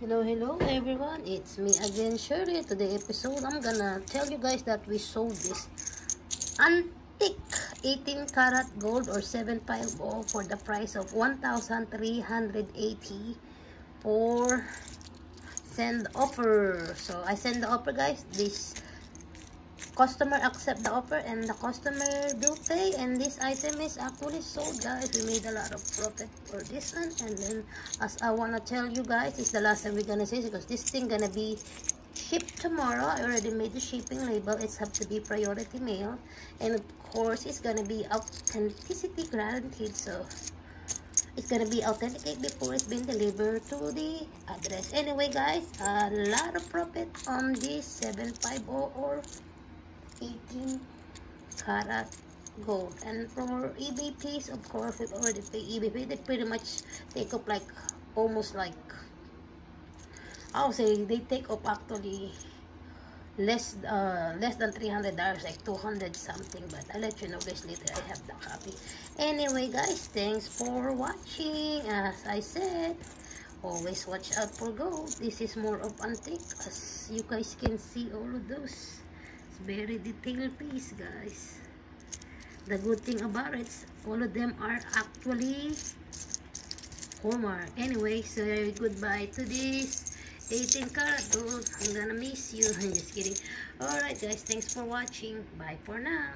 Hello everyone, it's me again, Shirley. Today episode, I'm gonna tell you guys that we sold this antique 18 karat gold or 750 for the price of 1,380 for send offer. So I send the offer, guys. This customer accept the offer and the customer do pay, and this item is actually sold, guys. We made a lot of profit for this one. And then, as I wanna tell you guys, it's the last time we're gonna say, because this thing gonna be shipped tomorrow. I already made the shipping label. It's have to be priority mail, and of course it's gonna be authenticity guaranteed, so it's gonna be authenticated before it's been delivered to the address. Anyway, guys, a lot of profit on this 750 or 18 karat gold. And for EBPs, of course, we've already paid EBP. They pretty much take up like almost like, I'll say they take up actually less than $300, like 200 something, but I'll let you know guys later. I have the copy. Anyway, guys, thanks for watching. As I said, always watch out for gold. This is more of antique, as you guys can see all of those. It's very detailed piece, guys. The good thing about it, all of them are actually hallmark. Anyway, so goodbye to this 18 karat gold. I'm gonna miss you. I'm just kidding. Alright, guys, thanks for watching. Bye for now.